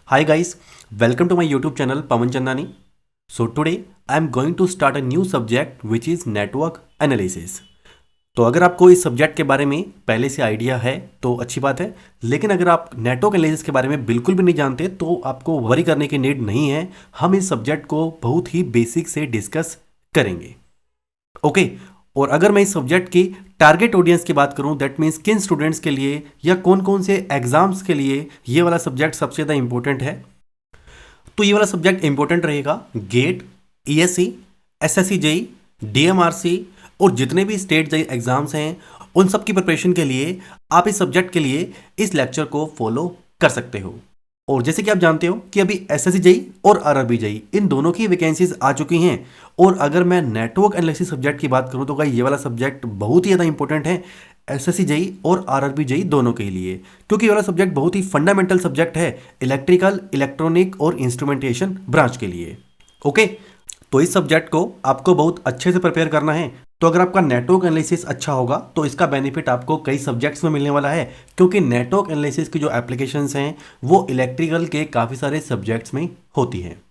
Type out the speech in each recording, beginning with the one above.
Hi guys, welcome to my YouTube channel Pawan Chandani. So today I am going to start a new subject which is network analysis. तो अगर आपको इस subject के बारे में पहले से आइडिया है तो अच्छी बात है, लेकिन अगर आप नेटवर्क एनालिसिस के बारे में बिल्कुल भी नहीं जानते तो आपको वरी करने की नीड नहीं है। हम इस सब्जेक्ट को बहुत ही बेसिक से डिस्कस करेंगे। ओके और अगर मैं इस सब्जेक्ट की टारगेट ऑडियंस की बात करूं, दैट मीन्स किन स्टूडेंट्स के लिए या कौन कौन से एग्जाम्स के लिए ये वाला सब्जेक्ट सबसे ज़्यादा इंपॉर्टेंट है, तो ये वाला सब्जेक्ट इंपॉर्टेंट रहेगा GATE, ESC, SSC JE, DMRC और जितने भी स्टेट जेई एग्जाम्स हैं उन सब की प्रिपरेशन के लिए आप इस सब्जेक्ट के लिए इस लेक्चर को फॉलो कर सकते हो। और जैसे कि आप जानते हो कि अभी एसएससी जेई और आरआरबी जेई इन दोनों की वैकेंसीज आ चुकी हैं। और अगर मैं नेटवर्क एनालिसिस सब्जेक्ट की बात करूं तो भाई ये वाला सब्जेक्ट बहुत ही ज़्यादा इंपॉर्टेंट है एसएससी जेई और आरआरबी जेई दोनों के लिए, क्योंकि ये वाला सब्जेक्ट बहुत ही फंडामेंटल सब्जेक्ट है इलेक्ट्रिकल, इलेक्ट्रॉनिक और इंस्ट्रूमेंटेशन ब्रांच के लिए। ओके, तो इस सब्जेक्ट को आपको बहुत अच्छे से प्रिपेयर करना है। तो अगर आपका नेटवर्क एनालिसिस अच्छा होगा तो इसका बेनिफिट आपको कई सब्जेक्ट्स में मिलने वाला है, क्योंकि नेटवर्क एनालिसिस की जो एप्लीकेशंस हैं वो इलेक्ट्रिकल के काफ़ी सारे सब्जेक्ट्स में होती हैं।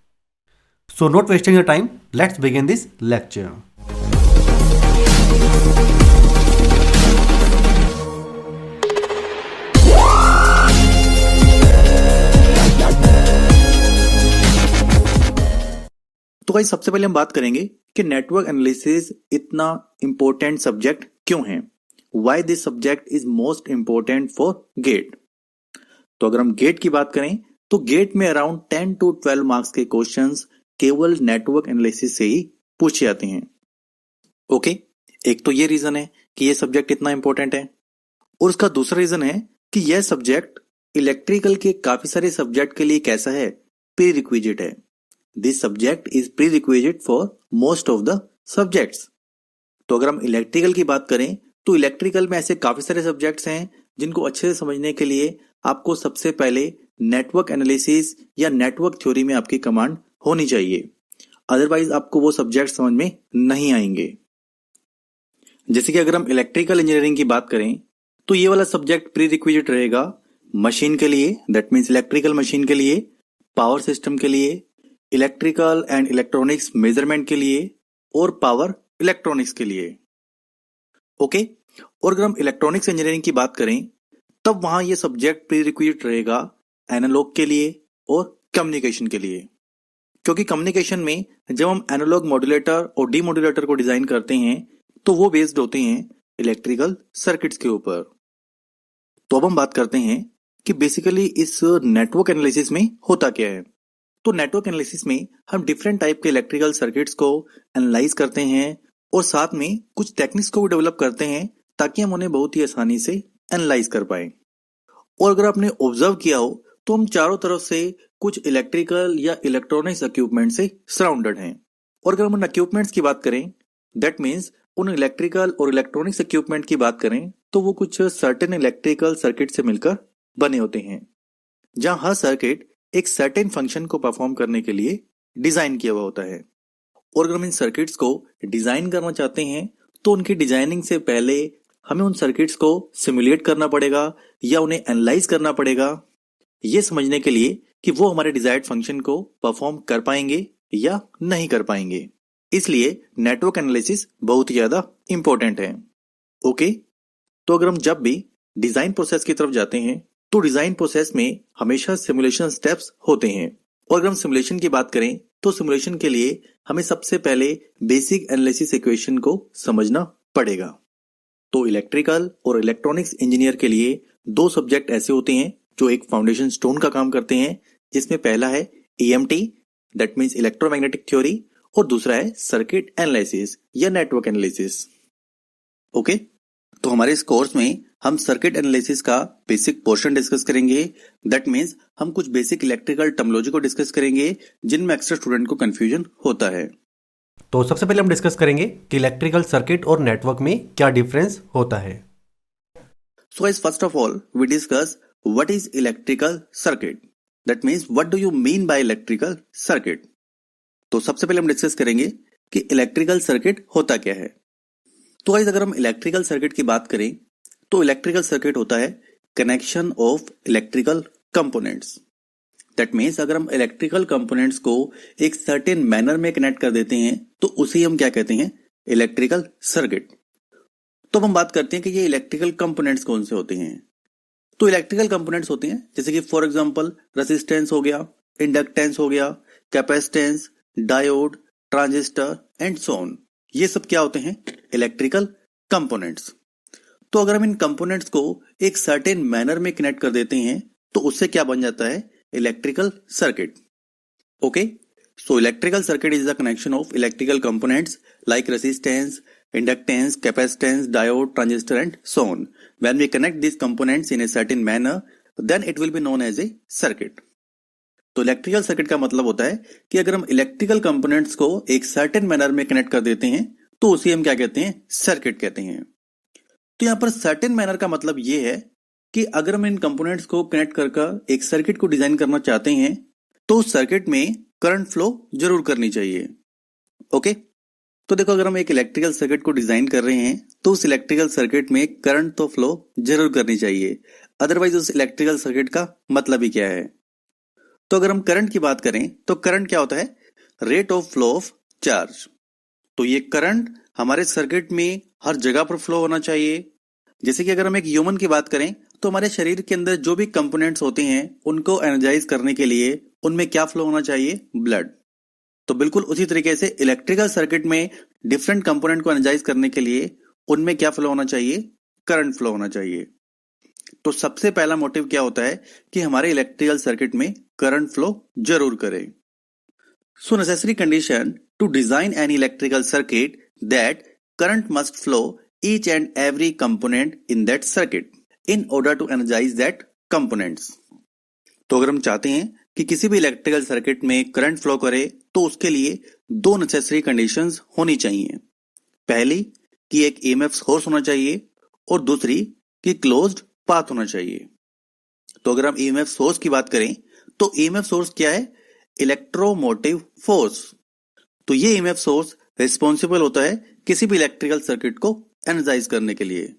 So not wasting your time, let's begin this lecture. तो भाई सबसे पहले हम बात करेंगे कि नेटवर्क एनालिसिस इतना इंपॉर्टेंट सब्जेक्ट क्यों है, why this subject is most important for GATE. तो अगर हम गेट की बात करें तो गेट में अराउंड 10 to 12 मार्क्स के क्वेश्चंस केवल नेटवर्क एनालिसिस से ही पूछे जाते हैं। ओके, एक तो ये रीजन है कि ये सब्जेक्ट इतना इंपॉर्टेंट है, और उसका दूसरा रीजन है कि यह सब्जेक्ट इलेक्ट्रिकल के काफी सारे सब्जेक्ट के लिए कैसा है, प्री रिक्विजिट है। This subject is pre requisite for most of the subjects. तो अगर हम इलेक्ट्रिकल की बात करें तो इलेक्ट्रिकल में ऐसे काफी सारे सब्जेक्ट्स हैं जिनको अच्छे से समझने के लिए आपको सबसे पहले नेटवर्क एनालिसिस या नेटवर्क थ्योरी में आपकी कमांड होनी चाहिए, अदरवाइज आपको वो सब्जेक्ट समझ में नहीं आएंगे। जैसे कि अगर हम इलेक्ट्रिकल इंजीनियरिंग की बात करें तो ये वाला सब्जेक्ट प्री रिक्विजिट रहेगा मशीन के लिए, दैट मीन्स इलेक्ट्रिकल मशीन के लिए, पावर सिस्टम के लिए, इलेक्ट्रिकल एंड इलेक्ट्रॉनिक्स मेजरमेंट के लिए और पावर इलेक्ट्रॉनिक्स के लिए। ओके, और अगर हम इलेक्ट्रॉनिक्स इंजीनियरिंग की बात करें तब वहां ये सब्जेक्ट प्री रिक्विजिट रहेगा एनालॉग के लिए और कम्युनिकेशन के लिए, क्योंकि कम्युनिकेशन में जब हम एनालॉग मॉड्यूलेटर और डीमॉड्यूलेटर को डिजाइन करते हैं तो वो बेस्ड होते हैं इलेक्ट्रिकल सर्किट्स के ऊपर। तो अब हम बात करते हैं कि बेसिकली इस नेटवर्क एनालिसिस में होता क्या है। तो नेटवर्क एनालिसिस में हम डिफरेंट टाइप के इलेक्ट्रिकल सर्किट्स को एनालाइज करते हैं और साथ में कुछ टेक्निक्स को भी डेवलप करते हैं ताकि हम उन्हें बहुत ही आसानी से एनालाइज कर पाए। और अगर आपने ऑब्जर्व किया हो तो हम चारों तरफ से कुछ इलेक्ट्रिकल या इलेक्ट्रॉनिक्स इक्विपमेंट से सराउंडेड हैं। और अगर हम उन इक्विपमेंट्स की बात करें, दैट मीन्स उन इलेक्ट्रिकल और इलेक्ट्रॉनिक्स इक्विपमेंट की बात करें तो वो कुछ सर्टेन इलेक्ट्रिकल सर्किट से मिलकर बने होते हैं, जहां हर सर्किट एक सर्टेन फंक्शन को परफॉर्म करने के लिए डिजाइन किया हुआ होता है। और अगर हम इन सर्किट्स को डिजाइन करना चाहते हैं तो उनकी डिजाइनिंग से पहले हमें उन सर्किट्स को सिमुलेट करना पड़ेगा या उन्हें एनालाइज करना पड़ेगा, ये समझने के लिए कि वो हमारे डिजायर्ड फंक्शन को परफॉर्म कर पाएंगे या नहीं कर पाएंगे। इसलिए नेटवर्क एनालिसिस बहुत ही ज्यादा इंपॉर्टेंट है। ओके, तो अगर हम जब भी डिजाइन प्रोसेस की तरफ जाते हैं तो डिजाइन प्रोसेस में हमेशा सिमुलेशन स्टेप्स होते हैं। और अगर हम सिमुलेशन की बात करें तो सिमुलेशन के लिए हमें सबसे पहले बेसिक एनालिसिस इक्वेशन को समझना पड़ेगा। तो इलेक्ट्रिकल और इलेक्ट्रॉनिक्स इंजीनियर के लिए दो सब्जेक्ट ऐसे होते हैं जो एक फाउंडेशन स्टोन का काम करते हैं, जिसमें पहला है EMT, that means electromagnetic theory, और दूसरा है सर्किट एनालिसिस या नेटवर्क एनालिसिस। ओके, तो हमारे इस कोर्स में हम सर्किट एनालिसिस का बेसिक पोर्शन डिस्कस करेंगे, दैट मीन्स हम कुछ बेसिक इलेक्ट्रिकल टर्मिनोलॉजी को डिस्कस करेंगे जिनमें अक्सर स्टूडेंट को कंफ्यूजन होता है। तो सबसे पहले हम डिस्कस करेंगे कि इलेक्ट्रिकल सर्किट और नेटवर्क में क्या डिफरेंस होता है। So guys, first of all we discuss what is electrical circuit, that means what do you mean by electrical circuit. तो सबसे पहले हम डिस्कस करेंगे कि इलेक्ट्रिकल सर्किट होता क्या है। तो गाइस, अगर हम इलेक्ट्रिकल सर्किट की बात करें तो इलेक्ट्रिकल सर्किट होता है connection of electrical components. That means अगर हम इलेक्ट्रिकल कंपोनेंट्स को एक सर्टेन मैनर में कनेक्ट कर देते हैं तो उसे हम क्या कहते हैं, इलेक्ट्रिकल सर्किट। तो अब हम बात करते हैं कि ये इलेक्ट्रिकल कंपोनेंट्स कौन से होते हैं। तो इलेक्ट्रिकल कंपोनेंट्स होते हैं जैसे कि फॉर एग्जांपल रेजिस्टेंस हो गया, इंडक्टेंस हो गया, capacitance, diode, transistor and so on. ये सब क्या होते हैं, इलेक्ट्रिकल कंपोनेंट्स। तो अगर हम इन कंपोनेंट्स को एक सर्टेन मैनर में कनेक्ट कर देते हैं तो उससे क्या बन जाता है, electrical circuit. Okay, so electrical circuit is the connection of electrical components like resistance, inductance, capacitance, diode, transistor and so on. When we connect these components in a certain manner, then it will be known as a circuit. तो electrical circuit का मतलब होता है कि अगर हम electrical components को एक सर्टेन मैनर में कनेक्ट कर देते हैं तो उसे हम क्या कहते हैं, सर्किट कहते हैं। तो यहाँ पर सर्टेन मैनर का मतलब ये है कि अगर हम इन कंपोनेंट्स को कनेक्ट कर एक सर्किट को डिजाइन करना चाहते हैं तो उस सर्किट में करंट फ्लो जरूर करनी चाहिए। ओके, तो देखो अगर हम एक इलेक्ट्रिकल सर्किट को डिजाइन कर रहे हैं तो उस इलेक्ट्रिकल सर्किट में करंट तो फ्लो जरूर करनी चाहिए, अदरवाइज उस इलेक्ट्रिकल सर्किट का मतलब ही क्या है। तो अगर हम करंट की बात करें तो करंट क्या होता है, rate of flow of charge. तो ये करंट हमारे सर्किट में हर जगह पर फ्लो होना चाहिए। जैसे कि अगर हम एक ह्यूमन की बात करें तो हमारे शरीर के अंदर जो भी कंपोनेंट्स होते हैं उनको एनर्जाइज करने के लिए उनमें क्या फ्लो होना चाहिए, ब्लड। तो बिल्कुल उसी तरीके से इलेक्ट्रिकल सर्किट में डिफरेंट कंपोनेंट को एनर्जाइज करने के लिए उनमें क्या फ्लो होना चाहिए, करंट फ्लो होना चाहिए। तो सबसे पहला मोटिव क्या होता है कि हमारे इलेक्ट्रिकल सर्किट में करंट फ्लो जरूर करे। So necessary condition to design an electrical circuit that current must flow each and every component in that circuit in order to energise that components. तो अगर हम चाहते हैं कि किसी भी इलेक्ट्रिकल सर्किट में करंट फ्लो करे तो उसके लिए दो नेसेसरी कंडीशंस होनी चाहिए। पहली कि एक ईएमएफ सोर्स होना चाहिए और दूसरी कि क्लोज्ड पाथ होना चाहिए। तो अगर हम ईएमएफ सोर्स की बात करें तो ईएमएफ सोर्स क्या है, इलेक्ट्रोमोटिव फोर्स। तो ये ईएमएफ सोर्स रिस्पॉन्सिबल होता है किसी भी इलेक्ट्रिकल सर्किट को एनर्जाइज करने के लिए।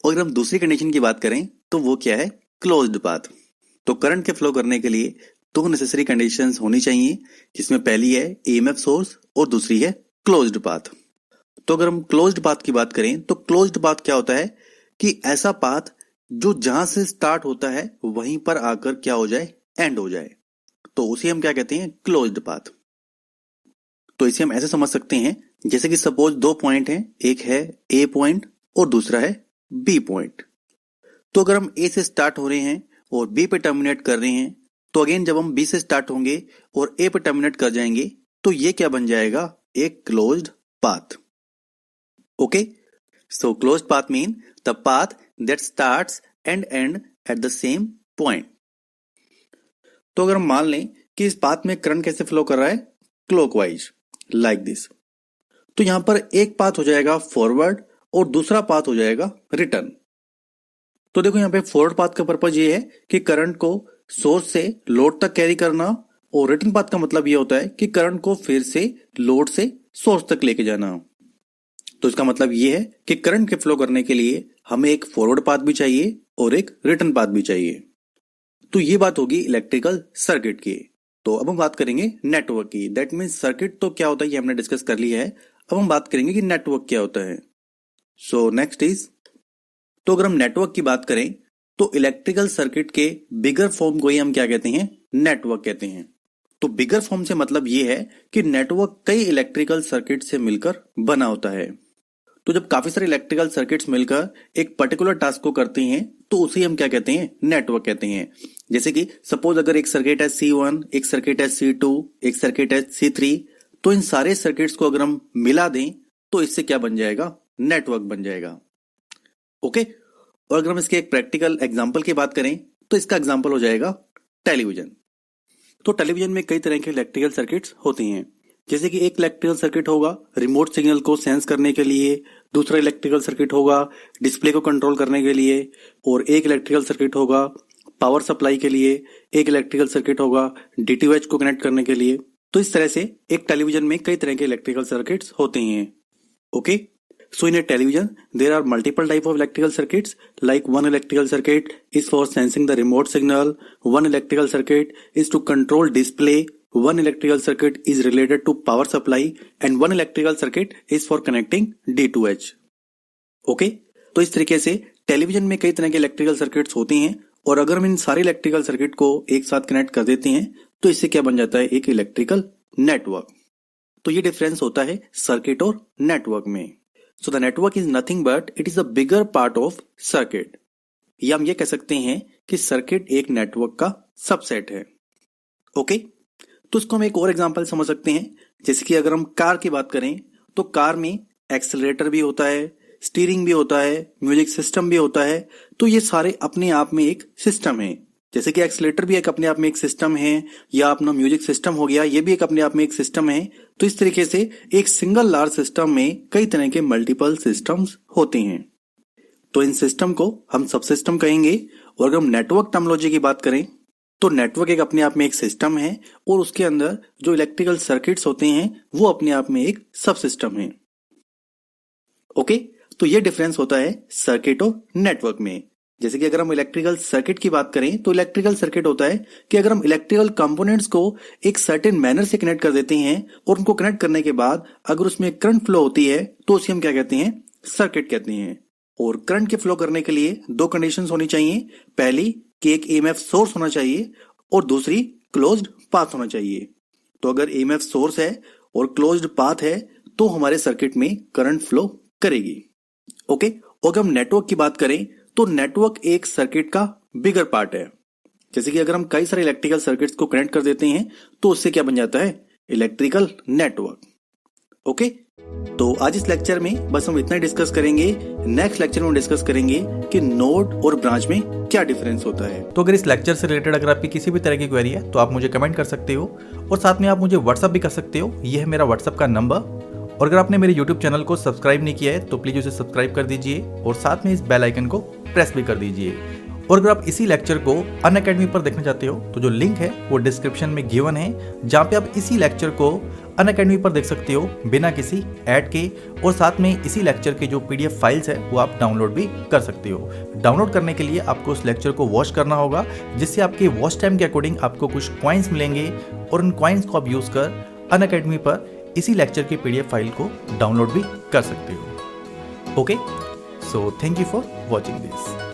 और अगर हम दूसरी कंडीशन की बात करें तो वो क्या है, क्लोज्ड पाथ। तो करंट के फ्लो करने के लिए दो नेसेसरी कंडीशंस होनी चाहिए, जिसमें पहली है ईएमएफ सोर्स और दूसरी है क्लोज्ड पाथ। तो अगर हम क्लोज्ड पाथ की बात करें तो क्लोज्ड पाथ क्या होता है कि ऐसा पाथ जो जहां से स्टार्ट होता है वहीं पर आकर क्या हो जाए, एंड हो जाए। तो उसे हम क्या कहते हैं, क्लोज्ड पाथ। तो इसे हम ऐसे समझ सकते हैं जैसे कि सपोज दो पॉइंट हैं, एक है ए पॉइंट और दूसरा है बी पॉइंट। तो अगर हम ए से स्टार्ट हो रहे हैं और बी पे टर्मिनेट कर रहे हैं तो अगेन जब हम बी से स्टार्ट होंगे और ए पे टर्मिनेट कर जाएंगे तो ये क्या बन जाएगा, एक closed path. Okay, so closed path mean the path that starts and and at the same point. तो अगर हम मान लें कि इस पाथ में करंट कैसे फ्लो कर रहा है, क्लॉकवाइज लाइक दिस। तो यहां पर एक पाथ हो जाएगा फॉरवर्ड और दूसरा पाथ हो जाएगा रिटर्न। तो देखो यहाँ पे फॉरवर्ड पाथ का पर्पज ये है कि करंट को सोर्स से लोड तक कैरी करना, और रिटर्न पाथ का मतलब ये होता है कि करंट को फिर से लोड से सोर्स तक लेके जाना। तो इसका मतलब ये है कि करंट के फ्लो करने के लिए हमें एक फॉरवर्ड पाथ भी चाहिए और एक रिटर्न पाथ भी चाहिए। तो ये बात होगी इलेक्ट्रिकल सर्किट की। तो अब हम बात करेंगे नेटवर्क की। दैट मीन्स सर्किट तो क्या होता है ये हमने डिस्कस कर लिया है, अब हम बात करेंगे कि नेटवर्क क्या होता है। सो नेक्स्ट इज, तो अगर हम नेटवर्क की बात करें तो इलेक्ट्रिकल सर्किट के बिगर फॉर्म को ही हम क्या कहते हैं, नेटवर्क कहते हैं। तो बिगर फॉर्म से मतलब ये है कि नेटवर्क कई इलेक्ट्रिकल सर्किट से मिलकर बना होता है। तो जब काफी सारे इलेक्ट्रिकल सर्किट्स मिलकर एक पर्टिकुलर टास्क को करते हैं तो उसे हम क्या कहते हैं, नेटवर्क कहते हैं। जैसे कि सपोज अगर एक सर्किट है C1, एक सर्किट है C2, एक सर्किट है C3, तो इन सारे सर्किट्स को अगर हम मिला दें तो इससे क्या बन जाएगा, नेटवर्क बन जाएगा। ओके, और अगर हम इसके एक प्रैक्टिकल एग्जांपल की बात करें तो इसका एग्जांपल हो जाएगा टेलीविजन। तो टेलीविजन में कई तरह के इलेक्ट्रिकल सर्किट्स होते हैं। जैसे कि एक इलेक्ट्रिकल सर्किट होगा रिमोट सिग्नल को सेंस करने के लिए, दूसरा इलेक्ट्रिकल सर्किट होगा डिस्प्ले को कंट्रोल करने के लिए, और एक इलेक्ट्रिकल सर्किट होगा पावर सप्लाई के लिए, एक इलेक्ट्रिकल सर्किट होगा डीटीएच को कनेक्ट करने के लिए। तो इस तरह से एक टेलीविजन में कई तरह के इलेक्ट्रिकल सर्किट्स होते हैं। Okay, So in a television, there are multiple type of electrical circuits. Like one electrical circuit is for sensing the remote signal. One electrical circuit is to control display. One electrical circuit is related to power supply, and one electrical circuit is for connecting D2H. Okay, तो इस तरीके से television में कई तरह के electrical circuits होती हैं, और अगर हम इन सारे इलेक्ट्रिकल सर्किट को एक साथ कनेक्ट कर देते हैं तो इससे क्या बन जाता है, एक इलेक्ट्रिकल नेटवर्क। तो ये डिफरेंस होता है सर्किट और नेटवर्क में। So the network is nothing but it is a bigger part of circuit, या हम ये कह सकते हैं कि सर्किट एक नेटवर्क का सबसेट है। ओके, तो इसको हम एक और एग्जांपल समझ सकते हैं। जैसे कि अगर हम कार की बात करें तो कार में एक्सेलरेटर भी होता है, स्टीयरिंग भी होता है, म्यूजिक सिस्टम भी होता है। तो ये सारे अपने आप में एक सिस्टम है। जैसे कि एक्सेलरेटर भी एक अपने आप में एक सिस्टम है, या अपना म्यूजिक सिस्टम हो गया, ये भी एक अपने आप में एक सिस्टम है। तो इस तरीके से एक सिंगल लार्ज सिस्टम में कई तरह के मल्टीपल सिस्टम्स होते हैं। तो इन सिस्टम को हम सब सिस्टम कहेंगे। और अगर हम नेटवर्क टर्मिनोलॉजी की बात करें तो नेटवर्क एक अपने आप में एक सिस्टम है, और उसके अंदर जो इलेक्ट्रिकल सर्किट्स होते हैं वो अपने आप में एक सब सिस्टम है। ओके, तो ये डिफरेंस होता है सर्किट और नेटवर्क में। जैसे कि अगर हम इलेक्ट्रिकल सर्किट की बात करें तो इलेक्ट्रिकल सर्किट होता है कि अगर हम इलेक्ट्रिकल कंपोनेंट्स को एक सर्टेन मैनर से कनेक्ट कर देते हैं, और उनको कनेक्ट करने के बाद अगर उसमें करंट फ्लो होती है तो उसे हम क्या कहते हैं, सर्किट कहते हैं। और करंट के फ्लो करने के लिए दो कंडीशंस होनी चाहिए। पहली कि एक ईएमएफ सोर्स होना चाहिए, और दूसरी क्लोज्ड पाथ होना चाहिए। तो अगर ईएमएफ सोर्स है और क्लोज्ड पाथ है तो हमारे सर्किट में करंट फ्लो करेगी। ओके, और अगर हम नेटवर्क की बात करें तो नेटवर्क एक सर्किट का बिगर पार्ट है। जैसे कि अगर हम कई सारे इलेक्ट्रिकल सर्किट्स को कनेक्ट कर देते हैं तो उससे क्या बन जाता है, इलेक्ट्रिकल नेटवर्क। ओके, तो आज इस लेक्चर में बस हम इतना ही डिस्कस करेंगे। नेक्स्ट लेक्चर में डिस्कस करेंगे कि नोड और ब्रांच में क्या डिफरेंस होता है। तो अगर इस लेक्चर से रिलेटेड अगर आपकी किसी भी तरह की क्वेरी है तो आप मुझे कमेंट कर सकते हो, और साथ में आप मुझे व्हाट्सअप भी कर सकते हो। ये है मेरा व्हाट्सअप का नंबर। और अगर आपने मेरे यूट्यूब चैनल को सब्सक्राइब नहीं किया है तो प्लीज़ उसे सब्सक्राइब कर दीजिए, और साथ में इस बेल आइकन को प्रेस भी कर दीजिए। और अगर आप इसी लेक्चर को अनअकैडमी पर देखना चाहते हो तो जो लिंक है वो डिस्क्रिप्शन में गिवन है, जहाँ पे आप इसी लेक्चर को अनअकैडमी पर देख सकते हो बिना किसी ऐड के। और साथ में इसी लेक्चर के जो PDF फाइल्स है वो आप डाउनलोड भी कर सकते हो। डाउनलोड करने के लिए आपको उस लेक्चर को वॉच करना होगा, जिससे आपके वॉच टाइम के अकॉर्डिंग आपको कुछ कॉइन्स मिलेंगे, और उन कॉइन्स को आप यूज़ कर अनअकैडमी पर इसी लेक्चर की PDF फाइल को डाउनलोड भी कर सकते हो। Okay, so thank you for watching this.